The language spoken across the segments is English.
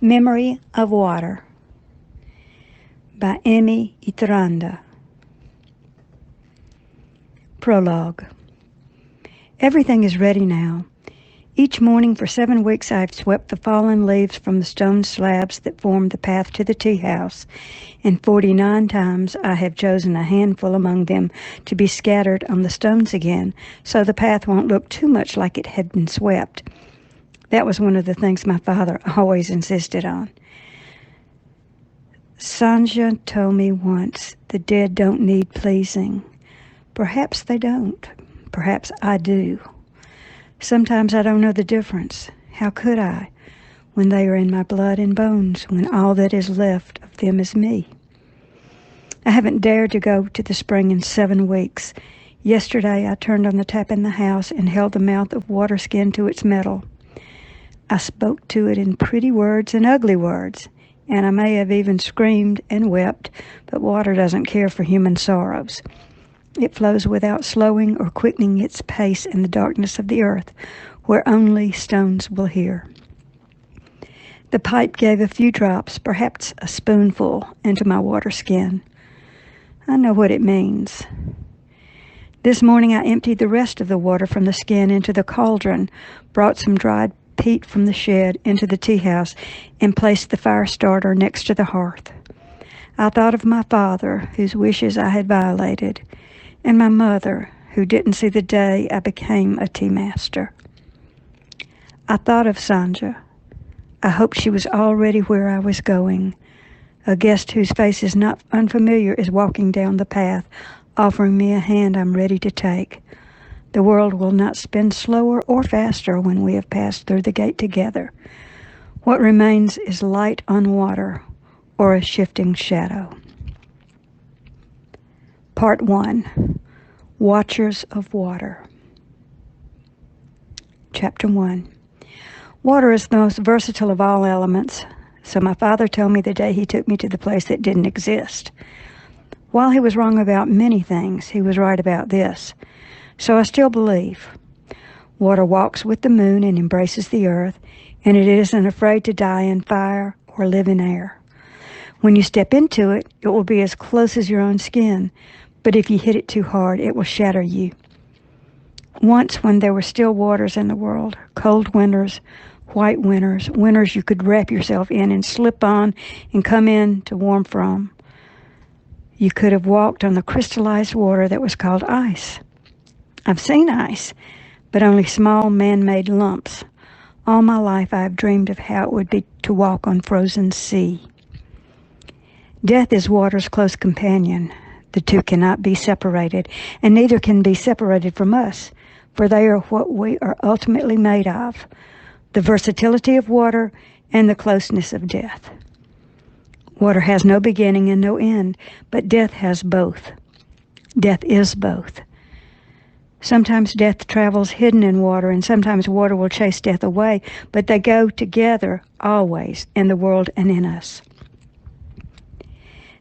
Memory of Water by Emmi Itäranta. Prologue. Everything is ready now. Each morning for 7 weeks I have swept the fallen leaves from the stone slabs that form the path to the tea house, and 49 times I have chosen a handful among them to be scattered on the stones again, so the path won't look too much like it had been swept. That was one of the things my father always insisted on. Sanja told me once, the dead don't need pleasing. Perhaps they don't. Perhaps I do. Sometimes I don't know the difference. How could I, when they are in my blood and bones, when all that is left of them is me? I haven't dared to go to the spring in 7 weeks. Yesterday I turned on the tap in the house and held the mouth of water skin to its metal. I spoke to it in pretty words and ugly words, and I may have even screamed and wept, but water doesn't care for human sorrows. It flows without slowing or quickening its pace in the darkness of the earth, where only stones will hear. The pipe gave a few drops, perhaps a spoonful, into my water skin. I know what it means. This morning I emptied the rest of the water from the skin into the cauldron, brought some dried peat from the shed into the tea house, and placed the fire starter next to the hearth. I thought of my father, whose wishes I had violated, and my mother, who didn't see the day I became a tea master. I thought of Sanja. I hoped she was already where I was going. A guest whose face is not unfamiliar is walking down the path, offering me a hand I'm ready to take. The world will not spin slower or faster when we have passed through the gate together. What remains is light on water or a shifting shadow. Part 1. Watchers of Water. Chapter 1. Water is the most versatile of all elements, so my father told me the day he took me to the place that didn't exist. While he was wrong about many things, he was right about this. So I still believe. Water walks with the moon and embraces the earth, and it isn't afraid to die in fire or live in air. When you step into it, it will be as close as your own skin, but if you hit it too hard, it will shatter you. Once, when there were still waters in the world, cold winters, white winters, winters you could wrap yourself in and slip on and come in to warm from, you could have walked on the crystallized water that was called ice. I've seen ice, but only small man-made lumps. All my life I have dreamed of how it would be to walk on frozen sea. Death is water's close companion. The two cannot be separated, and neither can be separated from us, for they are what we are ultimately made of, the versatility of water and the closeness of death. Water has no beginning and no end, but death has both. Death is both. Sometimes death travels hidden in water, and sometimes water will chase death away, but they go together always in the world and in us.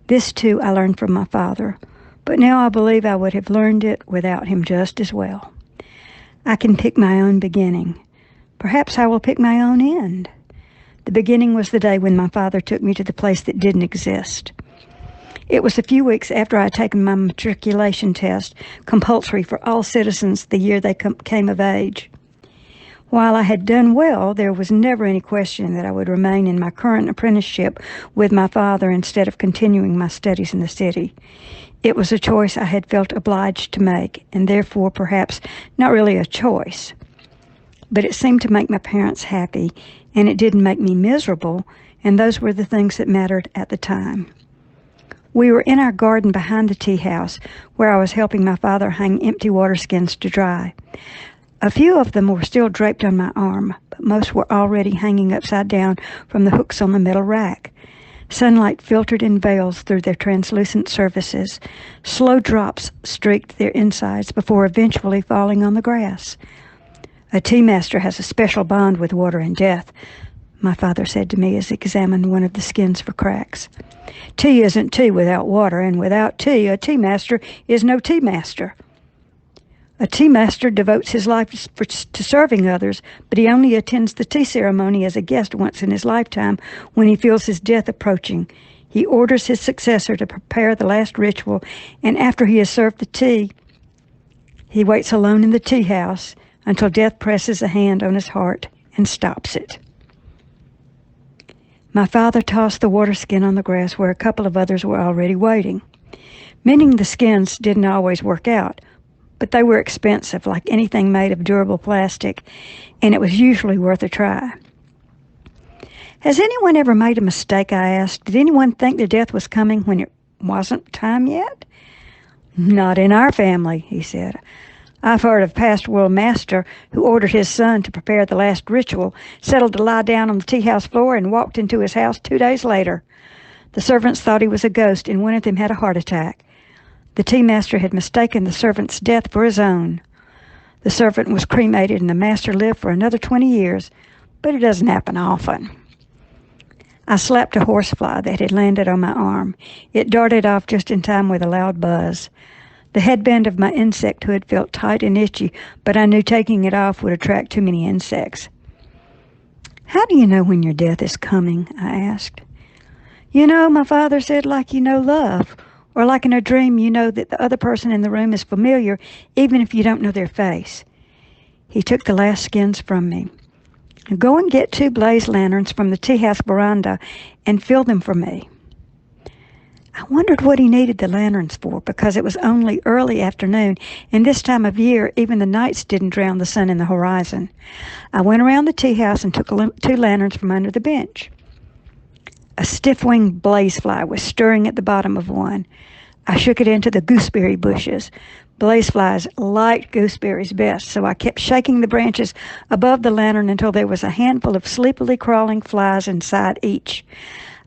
This, too, I learned from my father, but now I believe I would have learned it without him just as well. I can pick my own beginning. Perhaps I will pick my own end. The beginning was the day when my father took me to the place that didn't exist. It was a few weeks after I had taken my matriculation test, compulsory for all citizens the year they came of age. While I had done well, there was never any question that I would remain in my current apprenticeship with my father instead of continuing my studies in the city. It was a choice I had felt obliged to make, and therefore perhaps not really a choice. But it seemed to make my parents happy, and it didn't make me miserable, and those were the things that mattered at the time. We were in our garden behind the tea house, where I was helping my father hang empty water skins to dry. A few of them were still draped on my arm, but most were already hanging upside down from the hooks on the metal rack. Sunlight filtered in veils through their translucent surfaces. Slow drops streaked their insides before eventually falling on the grass. A tea master has a special bond with water and death, my father said to me as he examined one of the skins for cracks. Tea isn't tea without water, and without tea, a tea master is no tea master. A tea master devotes his life to serving others, but he only attends the tea ceremony as a guest once in his lifetime when he feels his death approaching. He orders his successor to prepare the last ritual, and after he has served the tea, he waits alone in the tea house until death presses a hand on his heart and stops it. My father tossed the water skin on the grass where a couple of others were already waiting. Mending the skins didn't always work out, but they were expensive, like anything made of durable plastic, and it was usually worth a try. Has anyone ever made a mistake, I asked? Did anyone think their death was coming when it wasn't time yet? Not in our family, he said. I've heard of past world master who ordered his son to prepare the last ritual, settled to lie down on the tea house floor, and walked into his house 2 days later. The servants thought he was a ghost, and one of them had a heart attack. The tea master had mistaken the servant's death for his own. The servant was cremated, and the master lived for another 20 years, but it doesn't happen often. I slapped a horsefly that had landed on my arm. It darted off just in time with a loud buzz. The headband of my insect hood felt tight and itchy, but I knew taking it off would attract too many insects. How do you know when your death is coming? I asked. You know, my father said, like you know love, or like in a dream you know that the other person in the room is familiar, even if you don't know their face. He took the last skins from me. Go and get 2 blaze lanterns from the tea house veranda and fill them for me. I wondered what he needed the lanterns for, because it was only early afternoon, and this time of year, even the nights didn't drown the sun in the horizon. I went around the tea house and took 2 lanterns from under the bench. A stiff-winged blazefly was stirring at the bottom of one. I shook it into the gooseberry bushes. Blazeflies liked gooseberries best, so I kept shaking the branches above the lantern until there was a handful of sleepily crawling flies inside each.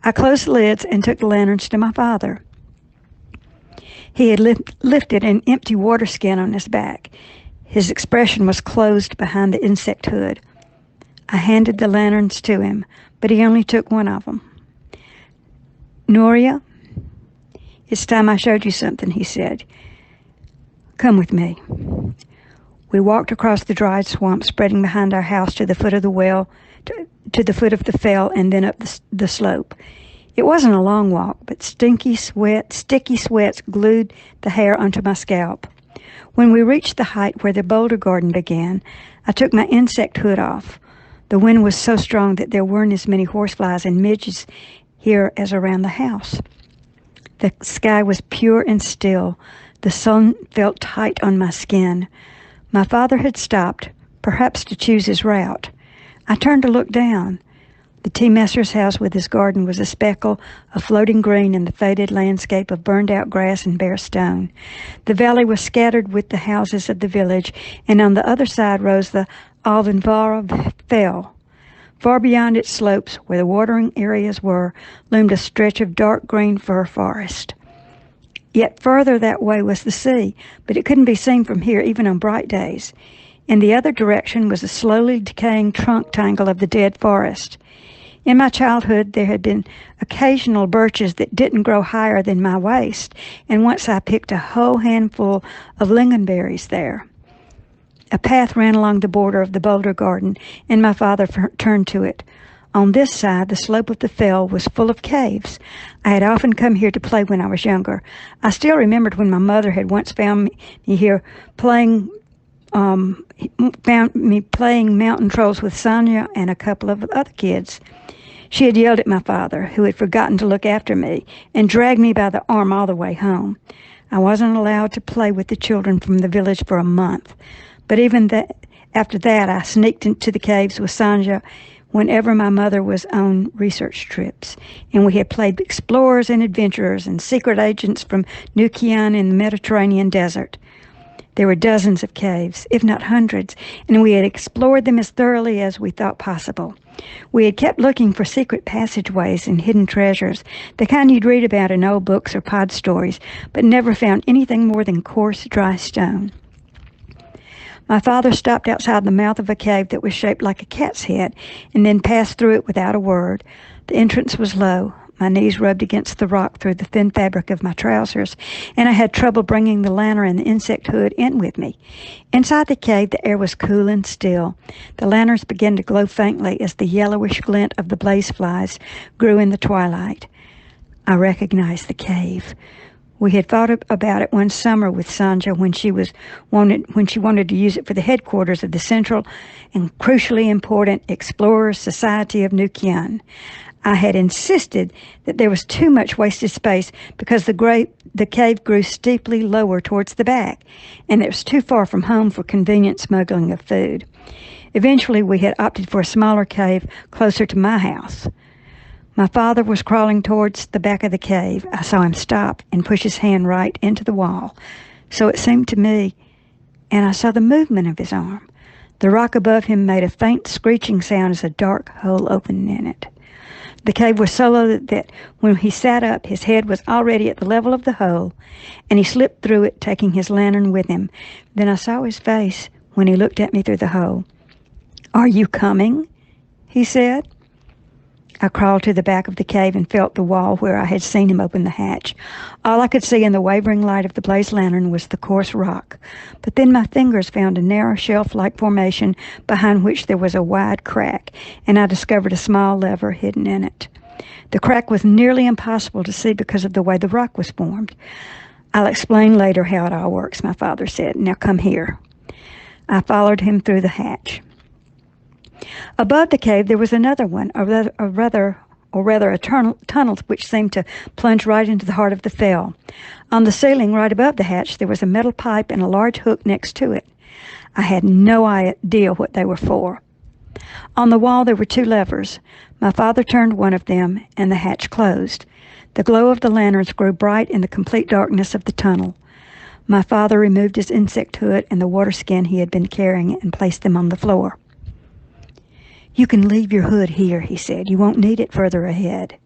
I closed the lids and took the lanterns to my father. He had lifted an empty water skin on his back. His expression was closed behind the insect hood. I handed the lanterns to him, but he only took one of them. Nuria, it's time I showed you something, he said. Come with me. We walked across the dried swamp spreading behind our house to the foot of the well, to the foot of the fell, and then up the slope. It wasn't a long walk, but sticky sweats glued the hair onto my scalp. When we reached the height where the boulder garden began, I took my insect hood off. The wind was so strong that there weren't as many horseflies and midges here as around the house. The sky was pure and still. The sun felt tight on my skin. My father had stopped, perhaps to choose his route. I turned to look down. The tea master's house with his garden was a speckle of floating green in the faded landscape of burned-out grass and bare stone. The valley was scattered with the houses of the village, and on the other side rose the Aldenvara Fell. Far beyond its slopes, where the watering areas were, loomed a stretch of dark green fir forest. Yet further that way was the sea, but it couldn't be seen from here even on bright days. In the other direction was a slowly decaying trunk tangle of the dead forest. In my childhood, there had been occasional birches that didn't grow higher than my waist, and once I picked a whole handful of lingonberries there. A path ran along the border of the boulder garden, and my father turned to it. On this side, the slope of the fell was full of caves. I had often come here to play when I was younger. I still remembered when my mother had once found me here found me playing mountain trolls with Sonia and a couple of other kids. She had yelled at my father, who had forgotten to look after me, and dragged me by the arm all the way home. I wasn't allowed to play with the children from the village for a month. But even after that, I sneaked into the caves with Sanja whenever my mother was on research trips, and we had played explorers and adventurers and secret agents from New Kian in the Mediterranean desert. There were dozens of caves, if not hundreds, and we had explored them as thoroughly as we thought possible. We had kept looking for secret passageways and hidden treasures, the kind you'd read about in old books or pod stories, but never found anything more than coarse, dry stone. My father stopped outside the mouth of a cave that was shaped like a cat's head, and then passed through it without a word. The entrance was low. My knees rubbed against the rock through the thin fabric of my trousers, and I had trouble bringing the lantern and the insect hood in with me. Inside the cave, the air was cool and still. The lanterns began to glow faintly as the yellowish glint of the blaze flies grew in the twilight. I recognized the cave. We had thought about it one summer with Sanja when she wanted to use it for the headquarters of the central and crucially important Explorers Society of New Kian. I had insisted that there was too much wasted space because the cave grew steeply lower towards the back, and it was too far from home for convenient smuggling of food. Eventually, we had opted for a smaller cave closer to my house. My father was crawling towards the back of the cave. I saw him stop and push his hand right into the wall. So it seemed to me, and I saw the movement of his arm. The rock above him made a faint screeching sound as a dark hole opened in it. The cave was so low that when he sat up, his head was already at the level of the hole, and he slipped through it, taking his lantern with him. Then I saw his face when he looked at me through the hole. "Are you coming?" he said. I crawled to the back of the cave and felt the wall where I had seen him open the hatch. All I could see in the wavering light of the blaze lantern was the coarse rock. But then my fingers found a narrow shelf-like formation behind which there was a wide crack, and I discovered a small lever hidden in it. The crack was nearly impossible to see because of the way the rock was formed. "I'll explain later how it all works," my father said. "Now come here." I followed him through the hatch. Above the cave there was another one, a tunnel which seemed to plunge right into the heart of the fell. On the ceiling right above the hatch there was a metal pipe and a large hook next to it. I had no idea what they were for. On the wall there were two levers. My father turned one of them and the hatch closed. The glow of the lanterns grew bright in the complete darkness of the tunnel. My father removed his insect hood and the water skin he had been carrying and placed them on the floor. "You can leave your hood here," he said. "You won't need it further ahead."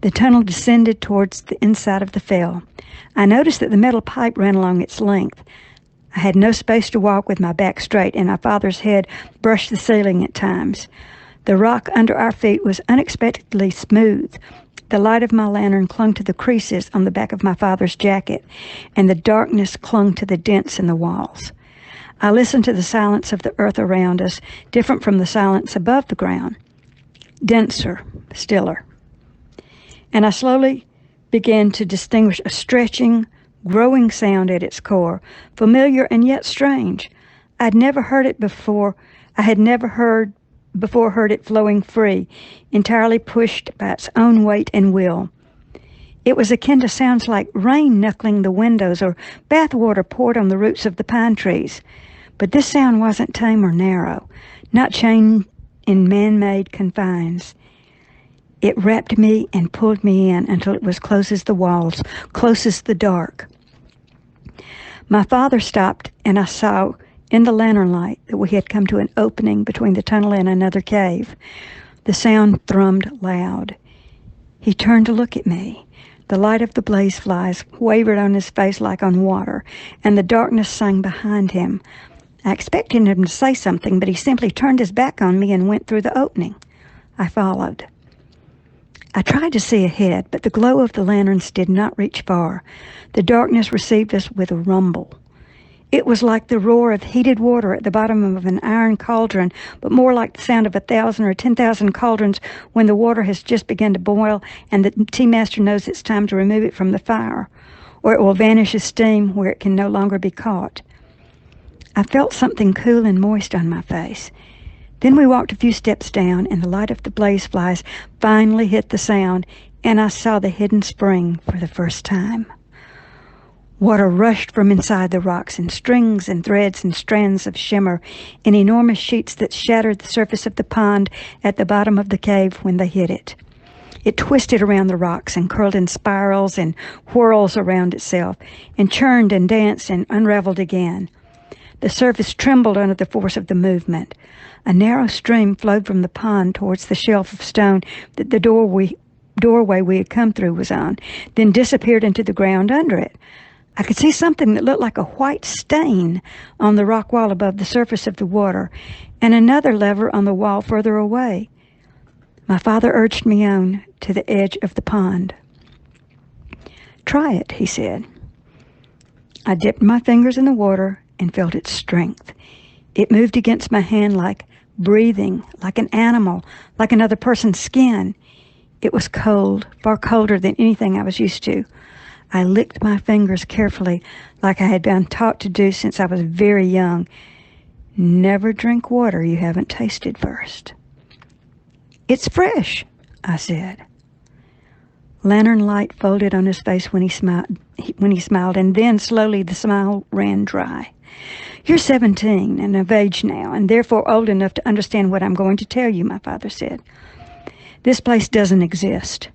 The tunnel descended towards the inside of the fell. I noticed that the metal pipe ran along its length. I had no space to walk with my back straight, and my father's head brushed the ceiling at times. The rock under our feet was unexpectedly smooth. The light of my lantern clung to the creases on the back of my father's jacket, and the darkness clung to the dents in the walls. I listened to the silence of the earth around us, different from the silence above the ground. Denser, stiller. And I slowly began to distinguish a stretching, growing sound at its core, familiar and yet strange. I had never heard it before heard it flowing free, entirely pushed by its own weight and will. It was akin to sounds like rain knuckling the windows or bathwater poured on the roots of the pine trees. But this sound wasn't tame or narrow, not chained in man-made confines. It wrapped me and pulled me in until it was close as the walls, close as the dark. My father stopped, and I saw in the lantern light that we had come to an opening between the tunnel and another cave. The sound thrummed loud. He turned to look at me. The light of the blaze flies wavered on his face like on water, and the darkness sang behind him. I expected him to say something, but he simply turned his back on me and went through the opening. I followed. I tried to see ahead, but the glow of the lanterns did not reach far. The darkness received us with a rumble. It was like the roar of heated water at the bottom of an iron cauldron, but more like the sound of 1,000 or 10,000 cauldrons when the water has just begun to boil and the tea master knows it's time to remove it from the fire, or it will vanish as steam where it can no longer be caught. I felt something cool and moist on my face. Then we walked a few steps down, and the light of the blaze flies finally hit the sound, and I saw the hidden spring for the first time. Water rushed from inside the rocks in strings and threads and strands of shimmer in enormous sheets that shattered the surface of the pond at the bottom of the cave when they hit it. It twisted around the rocks and curled in spirals and whirls around itself, and churned and danced and unraveled again. The surface trembled under the force of the movement. A narrow stream flowed from the pond towards the shelf of stone that the doorway we had come through was on, then disappeared into the ground under it. I could see something that looked like a white stain on the rock wall above the surface of the water, and another lever on the wall further away. My father urged me on to the edge of the pond. "Try it," he said. I dipped my fingers in the water and felt its strength. It moved against my hand like breathing, like an animal, like another person's skin. It was cold, far colder than anything I was used to. I licked my fingers carefully, like I had been taught to do since I was very young. Never drink water you haven't tasted first. "It's fresh," I said. Lantern light folded on his face when he smiled, and then slowly the smile ran dry. "You're 17 and of age now, and therefore old enough to understand what I'm going to tell you," my father said. "This place doesn't exist.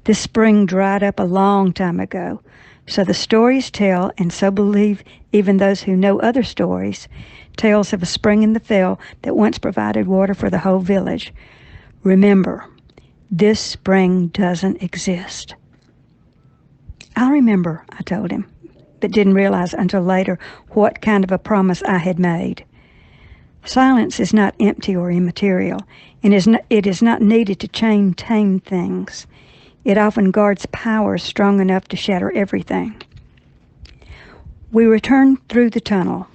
This spring dried up a long time ago. So the stories tell, and so believe even those who know other stories, tales of a spring in the fell that once provided water for the whole village. Remember, this spring doesn't exist." "I'll remember," I told him, but didn't realize until later what kind of a promise I had made. Silence is not empty or immaterial, and it is not needed to tame things. It often guards power strong enough to shatter everything. We returned through the tunnel.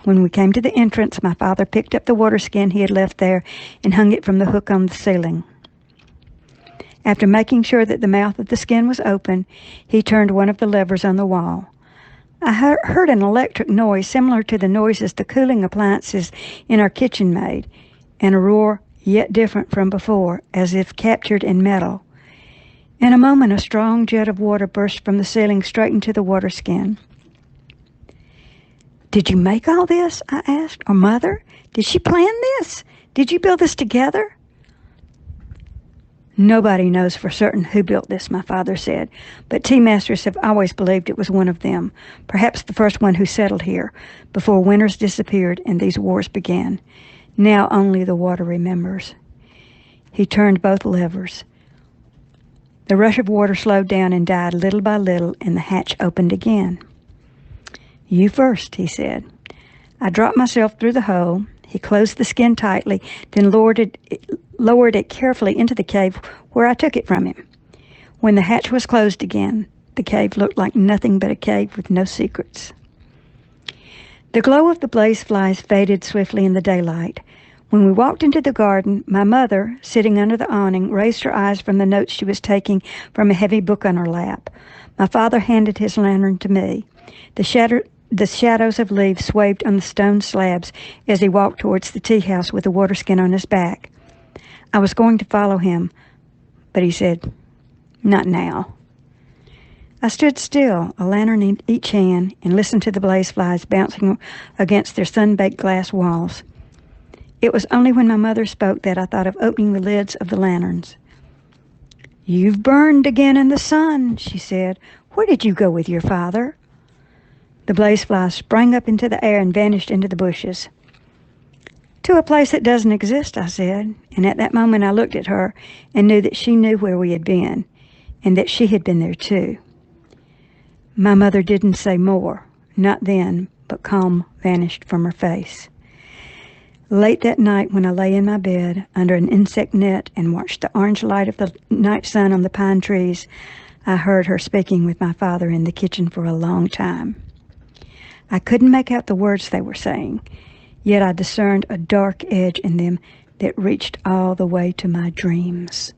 When we came to the entrance, my father picked up the water skin he had left there and hung it from the hook on the ceiling. After making sure that the mouth of the skin was open, he turned one of the levers on the wall. I heard an electric noise similar to the noises the cooling appliances in our kitchen made, and a roar yet different from before, as if captured in metal. In a moment, a strong jet of water burst from the ceiling straight into the water skin. "Did you make all this?" I asked. "Or Mother? Did she plan this? Did you build this together?" "Nobody knows for certain who built this," my father said, "but tea masters have always believed it was one of them, perhaps the first one who settled here, before winters disappeared and these wars began. Now only the water remembers." He turned both levers. The rush of water slowed down and died little by little, and the hatch opened again. "You first," he said. I dropped myself through the hole. He closed the skin tightly, then lowered it carefully into the cave where I took it from him. When the hatch was closed again, the cave looked like nothing but a cave with no secrets. The glow of the blaze flies faded swiftly in the daylight. When we walked into the garden, my mother, sitting under the awning, raised her eyes from the notes she was taking from a heavy book on her lap. My father handed his lantern to me. The shadows of leaves swayed on the stone slabs as he walked towards the tea house with the water skin on his back. I was going to follow him, but he said, "Not now." I stood still, a lantern in each hand, and listened to the blaze flies bouncing against their sun-baked glass walls. It was only when my mother spoke that I thought of opening the lids of the lanterns. "You've burned again in the sun," she said. "Where did you go with your father?" The blaze flies sprang up into the air and vanished into the bushes. "To a place that doesn't exist," I said, and at that moment I looked at her and knew that she knew where we had been, and that she had been there too. My mother didn't say more, not then, but calm vanished from her face. Late that night, when I lay in my bed under an insect net and watched the orange light of the night sun on the pine trees, I heard her speaking with my father in the kitchen for a long time. I couldn't make out the words they were saying, yet I discerned a dark edge in them that reached all the way to my dreams.